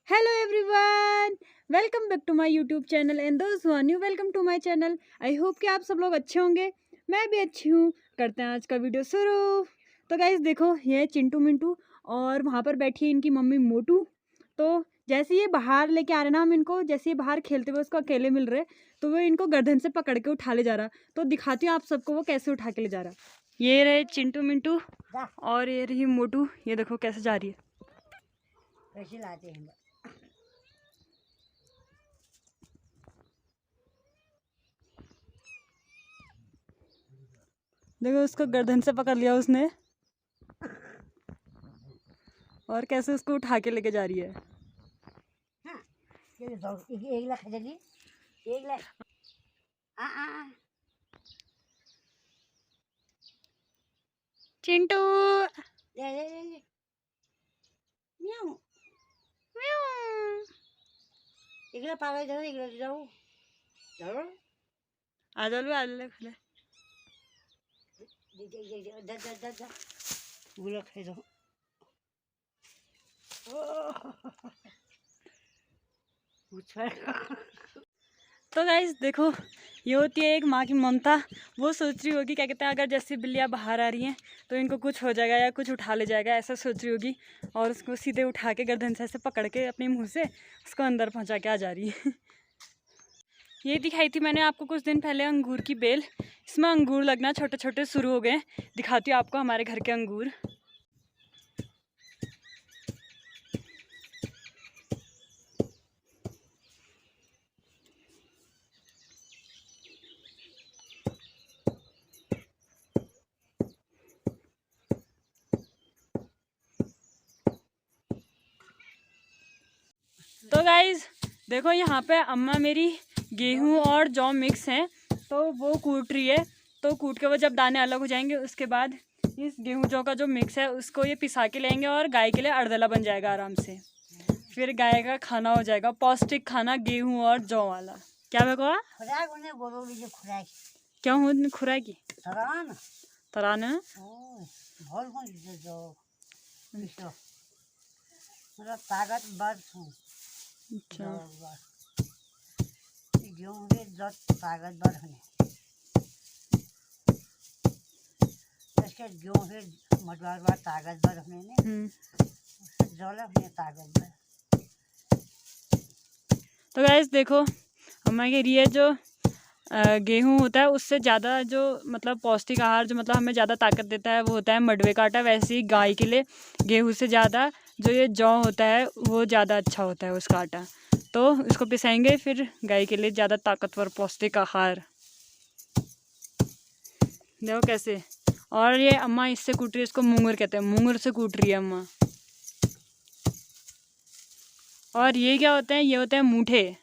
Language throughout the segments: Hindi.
Hello everyone, welcome back to my YouTube channel and those who are new welcome to my channel. I hope कि आप सब लोग अच्छे होंगे। मैं भी अच्छी हूँ। करते हैं आज का वीडियो शुरू। तो गाइस देखो, ये है चिंटू मिंटू और वहाँ पर बैठी है इनकी मम्मी मोटू। तो जैसे ये बाहर लेके आ रहे ना, हम इनको जैसे ये बाहर खेलते हुए उसको अकेले मिल रहे, तो वो इनको गर्दन से पकड़ के उठा ले जा रहा। तो दिखाती हूँ आप सबको वो कैसे उठा के ले जा रहा। ये रहे चिंटू मिंटू और ये रही मोटू। ये देखो कैसे जा रही है। कैसे लाते हैं। देखो उसको गर्दन से पकड़ लिया उसने और कैसे उसको उठा के लेके जा रही है। हाँ, ये तो एक लाख जल्दी, एक लाख। चिंटू ले ले ले ले, म्याऊ म्याऊ। एक लाख पागल जाओ, एक लाख जाओ जाओ। आ जाओ आ ले खले। दा दा दा दा, एक लाख है जाओ। तो गाइस देखो, ये होती है एक माँ की ममता। वो सोच रही होगी, क्या कहते हैं, अगर जैसे बिल्लियाँ बाहर आ रही हैं तो इनको कुछ हो जाएगा या कुछ उठा ले जाएगा, ऐसा सोच रही होगी। और उसको सीधे उठा के गर्दन से ऐसे पकड़ के अपने मुंह से उसको अंदर पहुंचा के आ जा रही है। ये दिखाई थी मैंने आपको कुछ दिन पहले अंगूर की बेल। इसमें अंगूर लगना छोटे छोटे शुरू हो गए। दिखाती हूँ आपको हमारे घर के अंगूर। तो गाइज देखो, यहाँ पे अम्मा मेरी गेहूं और जौ मिक्स हैं, तो वो कूट रही है। तो कूट के वो जब दाने अलग हो जाएंगे उसके बाद इस गेहूं जौ का जो मिक्स है उसको ये पिसा के लेंगे और गाय के लिए अड़दला बन जाएगा आराम से। फिर गाय का खाना हो जाएगा, पौष्टिक खाना गेहूं और जौ वाला। क्या बेको खुराक उन्हें बोलो लीजिए, खुराक क्या हूँ खुराकी तरान तराना। बहुत कौन लीजिए जो मतलब ताकत बढ़ हूँ। अच्छा गेहूँ के जो ताकत बढ़ होने इसके गेहूँ के मटवार बार ताकत बढ़ होने ने जौला होने ताकत बढ़। तो गाइस देखो, अम्मा के लिए जो गेहूं होता है उससे ज़्यादा जो मतलब पौष्टिक आहार जो मतलब हमें ज़्यादा ताकत देता है वो होता है मडवे का आटा। वैसे ही गाय के लिए गेहूं से ज़्यादा जो ये जौ होता है वो ज़्यादा अच्छा होता है उसका आटा। तो इसको पिसाएंगे फिर गाय के लिए ज़्यादा ताकतवर पौष्टिक आहार। देखो कैसे। और ये अम्मा इससे कूट रही है, इसको मूंगर कहते हैं, मूंगर से कूट रही है अम्मा। और ये क्या होते हैं, ये होते हैं मूठे।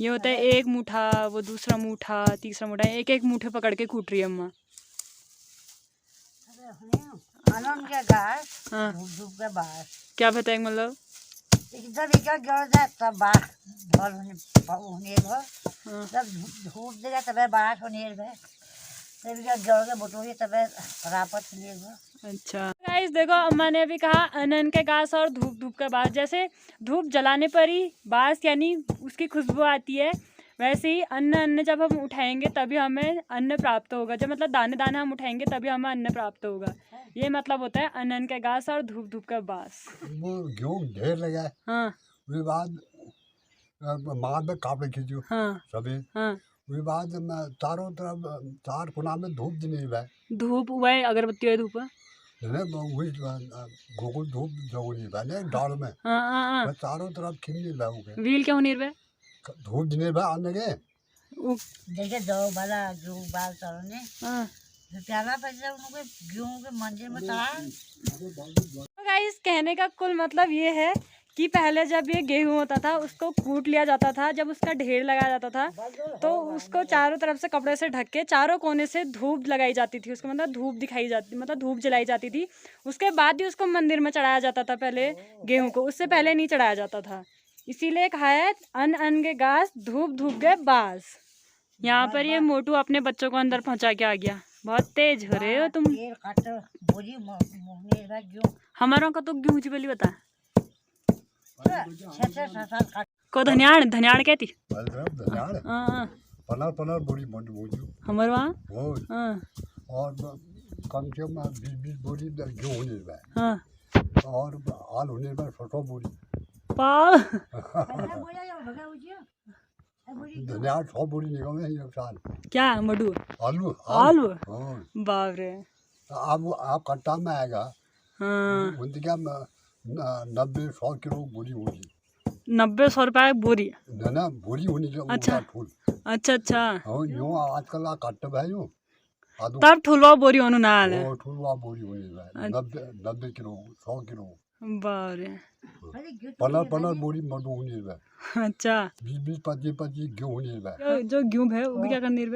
ये होता है एक मुठा, वो दूसरा मुठा, तीसरा मुठा, एक एक मुठे पकड़ के कूट रही है अम्मा। आनंद के घास हाँ धूप के बाहर क्या बताए मतलब। एकदम इधर गिर जाए तब बाहर भर होने भर हाँ जब धूप देगा तब बाहर होने भर तब इधर गिर के बटोरी तब रापत होने भर। अच्छा गाइस देखो, अम्मा ने अभी कहा अनन के घास और धूप धूप का बाँस। जैसे धूप जलाने पर ही बाँस यानी उसकी खुशबू आती है, वैसे ही अन्न अन्न जब हम उठाएंगे तभी हमें अन्न प्राप्त होगा। जब मतलब दाने दाने हम उठाएंगे तभी हमें अन्न प्राप्त होगा। ये मतलब होता है अनन के घास और धूप धूप का बाँस। वो गेहूँ ढेर लगा है। हाँ उसके बाद माद में कापड़े खींचो हाँ सभी। हाँ। उसके बाद मैं चारों तरफ चार कोना में धूप दिने है धूप हुआ है, अगरबत्ती है, धूप है। वही गोकुल धूप जगनी है डाल में हाँ हाँ हाँ। चारों तरफ खिलने लगे व्हील क्या होनी है धूप दिने आने के जैसे दो वाला गेहूँ बाल चढ़ने हाँ। प्याला पैसा उनको गेहूँ के मंदिर में चढ़ा। तो गाइस कहने का कुल मतलब ये है कि पहले जब ये गेहूं होता था उसको कूट लिया जाता था, जब उसका ढेर लगाया जाता था तो उसको चारों तरफ से कपड़े से ढक के चारों कोने से धूप लगाई जाती थी, उसको मतलब धूप दिखाई जाती, मतलब धूप जलाई जाती थी। उसके बाद ही उसको मंदिर में चढ़ाया जाता था पहले गेहूं को, उससे पहले नहीं चढ़ाया जाता था। इसीलिए कहा है अन्न अन्न के घास धूप धूप के बास। यहाँ पर ये मोटू अपने बच्चों को अंदर पहुँचा के आ गया। बहुत तेज हो रहे हो तुम। हमारा का तो गेहूं जी बली बता। छः छः सात सात काट को धनियाड़ धनियाड़ कहती अदरक धनियाड़ हाँ पनर पनर बोरी मंड बोझू हमारे वहाँ हो हाँ और कम से कम 20 बोरी गेहूँ होने में हाँ और हाल होने में 100 बोरी पाव धनिया 100 बोरी निकले एक साल क्या मडू आलू आलू हाँ बाप रे अब आप कट्टा में आएगा हाँ उनके क्या 90-100 किलो बोरी होगी 90-100 रुपये बोरी ना बोरी होनी चाहिए अच्छा। फूल अच्छा अच्छा हाँ यूँ आजकल कट्ट भाई यूँ आदू तब ठुलवा बोरी होनु ना हाल वो ठुलवा बोरी होनी है 90 किलो 100 किलो बाप रे पनर पनर बोरी मडू होनी है अच्छा 20 25 गेहूँ होनी है जो गेहूँ है वो भी क्या करनी है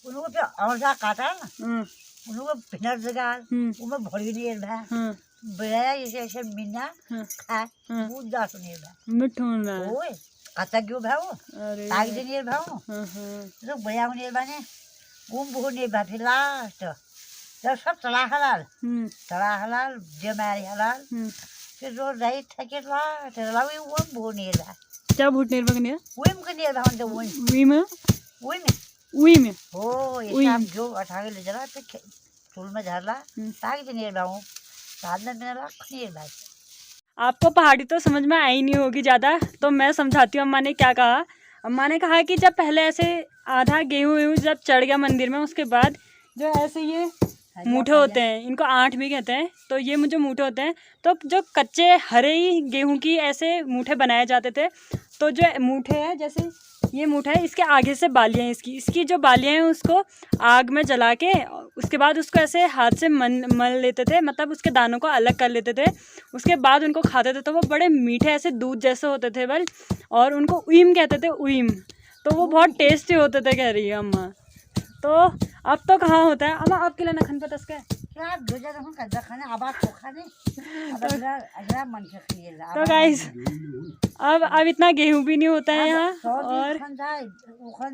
उनको फिर और जा काटा ना हाँ उनको भिनर जगह उनमें भरी नहीं है हाँ बेड़ा ऐसे ऐसे मिना हाँ खा हाँ वो जा सुनिए बा मिठो ना ओए कच्चा क्यों भाव अरे ताग देनिए भाव हाँ हाँ तो बया उन्हें बाने बहुत बा फिर लास्ट जब सब तला हलाल जमारी हलाल फिर रोज रही थके लास्ट लावी वो बोने ला क्या भूट निर्भर करनी है वो में करने भाव तो वो में उई में हो ये शाम जो अठावे ले जरा फिर टूल में झाला ताग देनिए भाव साथ में मेरा खनीर भाई आपको पहाड़ी तो समझ में आई नहीं होगी ज़्यादा, तो मैं समझाती हूँ। अम्मा ने क्या कहा, अम्मा ने कहा कि जब पहले ऐसे आधा गेहूँ जब चढ़ गया मंदिर में, उसके बाद जो ऐसे ये मूठे होते हैं, इनको आठ भी कहते हैं, तो ये मुझे मूठे होते हैं, तो जो कच्चे हरे ही गेहूँ की ऐसे मूठे बनाए जाते थे। तो जो मूठे है, जैसे ये मूठा है, इसके आगे से बालियाँ हैं, इसकी जो बालियाँ हैं उसको आग में जला के उसके बाद उसको ऐसे हाथ से मल लेते थे, मतलब उसके दानों को अलग कर लेते थे। उसके बाद उनको खाते थे तो वो बड़े मीठे ऐसे दूध जैसे होते थे बल, और उनको उईम कहते थे, उईम। तो वो बहुत टेस्टी होते थे, कह रही है अम्मा। तो अब तो कहाँ होता है अम्मा, आपके लिए नखन पतस का क्या दूजा रहूं कदा खाने आबाद को खाने अब अगला मन से खिए तो गाइस अब इतना गेहूं भी नहीं होता है यहाँ, और खन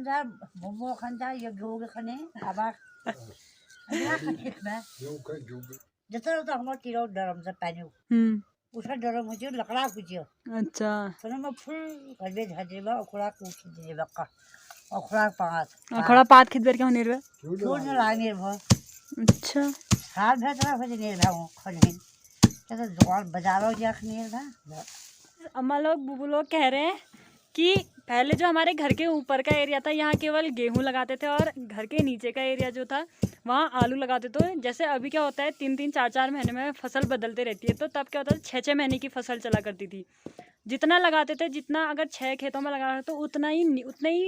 जाए मोमो खन जाए ये गेहूं के खाने आबाद अगला खेत में जैसे तो हम किलो डरम से पानी उसका डरम मुझे लकड़ा कुचियो अच्छा तो मैं फुल कलबे झाजेबा ओकरा कूट देबा का ओकरा पात अखड़ा पात खिदबर क्या होने रे छोड़ न लागे भ अच्छा हाथ भेतरा हो जे भाऊ खने तो दुकान बाजारों जाखने था। अम्मा लोग बुबू लोग कह रहे हैं कि पहले जो हमारे घर के ऊपर का एरिया था, यहाँ केवल गेहूं लगाते थे, और घर के नीचे का एरिया जो था वहाँ आलू लगाते थे। जैसे अभी क्या होता है 3-3 4-4 महीने में फसल बदलते रहती है, तो तब क्या होता था 6-6 महीने की फसल चला करती थी। जितना लगाते थे, जितना अगर 6 खेतों में लगा तो उतना ही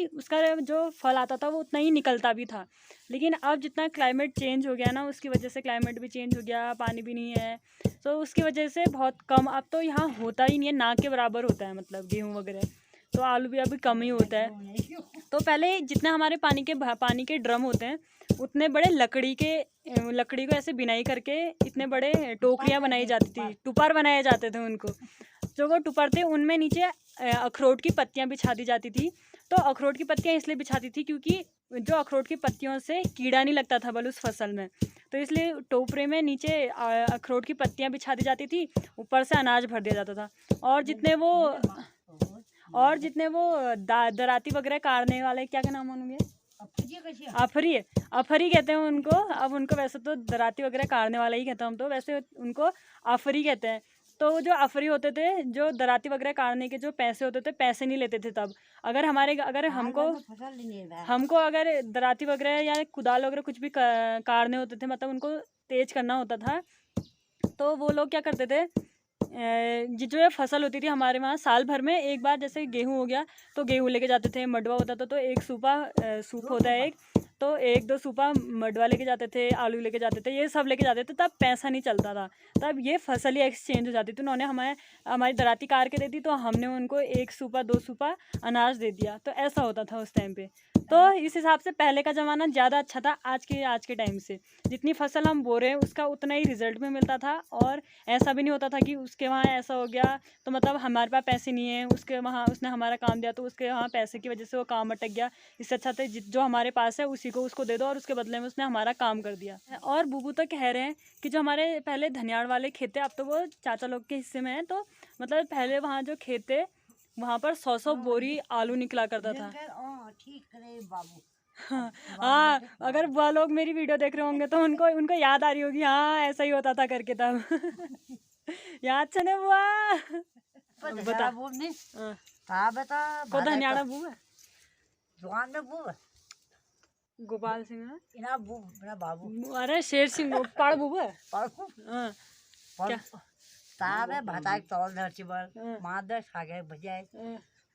उसका जो फल आता था वो उतना ही निकलता भी था। लेकिन अब जितना क्लाइमेट चेंज हो गया ना, उसकी वजह से क्लाइमेट भी चेंज हो गया, पानी भी नहीं है, तो उसकी वजह से बहुत कम, अब तो यहाँ होता ही नहीं है, ना के बराबर होता है, मतलब गेहूँ वगैरह। तो आलू भी अभी कम ही होता है। तो पहले जितना हमारे पानी के ड्रम होते हैं, उतने बड़े लकड़ी को ऐसे बिनाई करके इतने बड़े टोकरियाँ बनाई जाती थी, टुपर बनाए जाते थे उनको। जो वो टुपर थे उनमें नीचे अखरोट की पत्तियाँ बिछा दी जाती थी। तो अखरोट की पत्तियाँ इसलिए बिछाती थी क्योंकि जो अखरोट की पत्तियों से कीड़ा नहीं लगता था बल उस फसल में, तो इसलिए टोपरे में नीचे अखरोट की पत्तियाँ बिछा दी जाती थी, ऊपर से अनाज भर दिया जाता था। और जितने वो दराती वगैरह काटने वाले, क्या नाम होंगे, अफरी कहते हैं उनको। अब उनको वैसे तो दराती वगैरह काटने वाला ही कहते हैं हम, तो वैसे उनको अफरी कहते हैं। तो जो अफरी होते थे, जो दराती वगैरह काटने के जो पैसे होते थे, पैसे नहीं लेते थे तब। अगर हमको अगर दराती वगैरह या कुदाल वगैरह कुछ भी काटने होते थे, मतलब उनको तेज करना होता था, तो वो लोग क्या करते थे, जो ये फसल होती थी हमारे वहाँ साल भर में एक बार, जैसे गेहूँ हो गया तो गेहूँ लेके जाते थे, मडवा होता था तो एक सूप होता है एक, तो 1-2 सूपा मडवा लेके जाते थे, आलू लेके जाते थे, ये सब लेके जाते थे। तब पैसा नहीं चलता था, तब ये फसल ही एक्सचेंज हो जाती थी। उन्होंने हमारी दराती कार के दे दी, तो हमने उनको 1 सूपा 2 सूपा अनाज दे दिया, तो ऐसा होता था उस टाइम पे। तो इस हिसाब से पहले का ज़माना ज़्यादा अच्छा था आज के टाइम से। जितनी फसल हम बो रहे हैं उसका उतना ही रिजल्ट में मिलता था, और ऐसा भी नहीं होता था कि उसके वहाँ ऐसा हो गया तो मतलब हमारे पास पैसे नहीं है, उसके वहाँ उसने हमारा काम दिया तो उसके वहाँ पैसे की वजह से वो काम अटक गया। इससे अच्छा था जो हमारे पास है उसी को उसको दे दो और उसके बदले में उसने हमारा काम कर दिया। और बुबू तो कह रहे हैं कि जो हमारे पहले धनियाड़ वाले खेत थे अब तो वो चाचा लोग के हिस्से में है, तो मतलब पहले वहाँ जो खेत थे वहाँ पर 100 बोरी आलू निकला करता था। ठीक करे बाबू। हाँ, अगर बुआ लोग मेरी वीडियो देख रहे होंगे तो उनको याद आ रही होगी, हाँ ऐसा ही होता था करके तब। याद से ने बुआ बता बोल ने हाँ बता को धनियाड़ा बुआ दुकान में बुआ गोपाल सिंह है इना बू मेरा बाबू। अरे शेर सिंह पाड़ बुआ पढ़ू हाँ क्या ताबे भाता तौल धरती बोल मादर खागे बजाय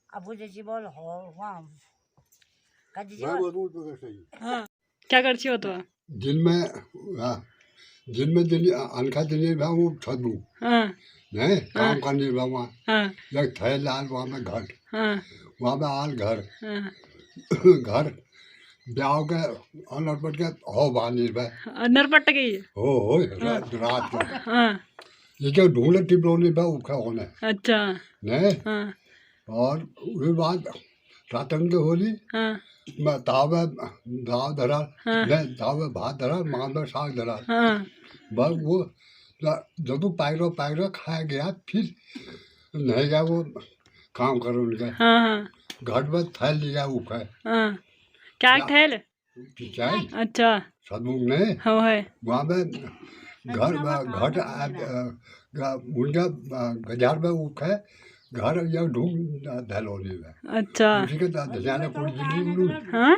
अब जैसी बोल हो वहाँ कजी मैं बोलूँ तो कैसे ही हाँ क्या करती हो तो दिन में दिन अनखा दिन में वो छदू हाँ नहीं काम करने में वहाँ हाँ एक थे लाल वहाँ में घर हाँ वहाँ में आल घर हाँ घर ब्याह के अनपट के हो बानी में नरपट्ट गई हो रात को हाँ ये क्या ढूंढे टिपलोनी में उठा होने अच्छा नहीं हाँ और उसके बाद रातन के होली हाँ मैं तावे दाव धरा हाँ। नहीं तावे भात धरा मां में साग धरा हाँ बस वो जब तू पैरो खाया गया फिर नहीं गया वो काम करो उनका हाँ हाँ घट में थैल लिया उठा हाँ क्या ठहल पिचाई अच्छा सदमुख ने हो है वहाँ में घर घट उनका गजार में उठा घर या ढूंढ धलोनी में अच्छा उसी के धनिया कुड़ चीनी हाँ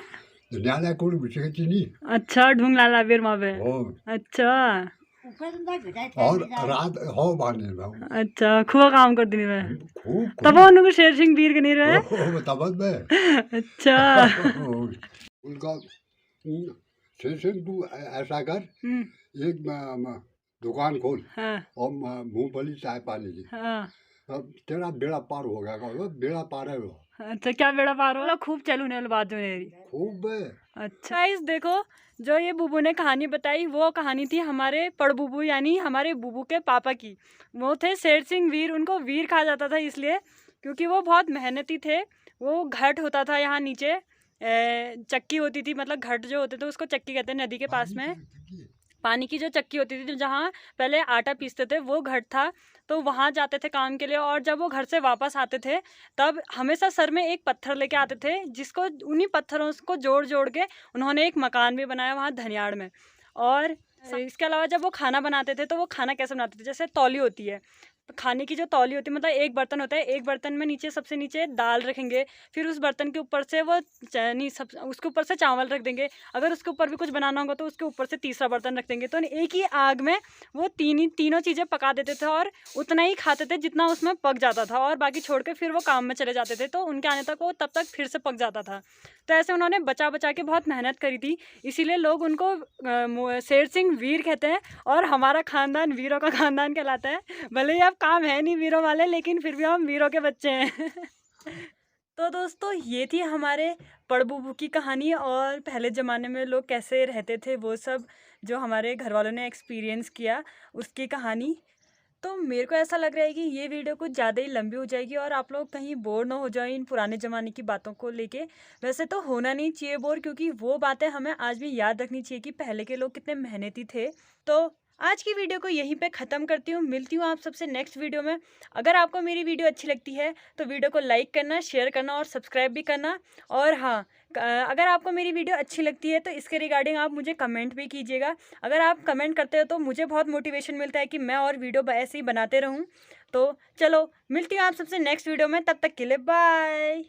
धनिया कुड़ उसी के चीनी अच्छा ढूंढ लाला बेर माँ पे हो अच्छा और रात हो बाने में अच्छा खूब काम कर दी मैं खूब तब उनको शेर सिंह वीर के नहीं रहे तबत में अच्छा उनका शेर तू ऐसा कर एक दुकान खोल हाँ और मूंगफली चाय पानी की हाँ अब तेरा बेड़ा पार हो गया कहो बेड़ा पार है वो अच्छा क्या बेड़ा पार हो खूब चलू ने बात जो मेरी खूब अच्छा इस देखो जो ये बुबू ने कहानी बताई वो कहानी थी हमारे पड़बुबू यानी हमारे बुबू के पापा की। वो थे शेर सिंह वीर, उनको वीर कहा जाता था इसलिए क्योंकि वो बहुत मेहनती थे। वो घाट होता था यहाँ नीचे चक्की होती थी, मतलब घाट जो होते थे उसको चक्की कहते हैं। नदी के पास में पानी की जो चक्की होती थी जहाँ पहले आटा पीसते थे वो घाट था, तो वहाँ जाते थे काम के लिए। और जब वो घर से वापस आते थे तब हमेशा सर में एक पत्थर लेके आते थे, जिसको उन्हीं पत्थरों को जोड़ जोड़ के उन्होंने एक मकान भी बनाया वहाँ धनियाड़ में। और इसके अलावा जब वो खाना बनाते थे तो वो खाना कैसे बनाते थे, जैसे तौली होती है खाने की, जो तौली होती है मतलब एक बर्तन होता है, एक बर्तन में नीचे सबसे नीचे दाल रखेंगे, फिर उस बर्तन के ऊपर से वो उसके ऊपर से चावल रख देंगे। अगर उसके ऊपर भी कुछ बनाना होगा तो उसके ऊपर से तीसरा बर्तन रख देंगे। तो एक ही आग में वो तीनों चीज़ें पका देते थे और उतना ही खाते थे जितना उसमें पक जाता था, और बाकी छोड़ के फिर वो काम में चले जाते थे। तो उनके आने तक वो तब तक फिर से पक जाता था। तो ऐसे उन्होंने बचा बचा के बहुत मेहनत करी थी, इसीलिए लोग उनको शेर सिंह वीर कहते हैं। और हमारा ख़ानदान वीरों का ख़ानदान कहलाता है। भले ही अब काम है नहीं वीरों वाले, लेकिन फिर भी हम वीरों के बच्चे हैं। तो दोस्तों ये थी हमारे पड़बुबू की कहानी, और पहले ज़माने में लोग कैसे रहते थे वो सब जो हमारे घर वालों ने एक्सपीरियंस किया उसकी कहानी। तो मेरे को ऐसा लग रहा है कि ये वीडियो कुछ ज़्यादा ही लंबी हो जाएगी और आप लोग कहीं बोर ना हो जाए इन पुराने ज़माने की बातों को लेके। वैसे तो होना नहीं चाहिए बोर, क्योंकि वो बातें हमें आज भी याद रखनी चाहिए कि पहले के लोग कितने मेहनती थे। तो आज की वीडियो को यहीं पे ख़त्म करती हूँ, मिलती हूँ आप सबसे नेक्स्ट वीडियो में। अगर आपको मेरी वीडियो अच्छी लगती है तो वीडियो को लाइक करना, शेयर करना और सब्सक्राइब भी करना। और हाँ, अगर आपको मेरी वीडियो अच्छी लगती है तो इसके रिगार्डिंग आप मुझे कमेंट भी कीजिएगा। अगर आप कमेंट करते हो तो मुझे बहुत मोटिवेशन मिलता है कि मैं और वीडियो ऐसे ही बनाते रहूँ। तो चलो मिलती हूँ आप सबसे नेक्स्ट वीडियो में, तब तक के लिए बाय।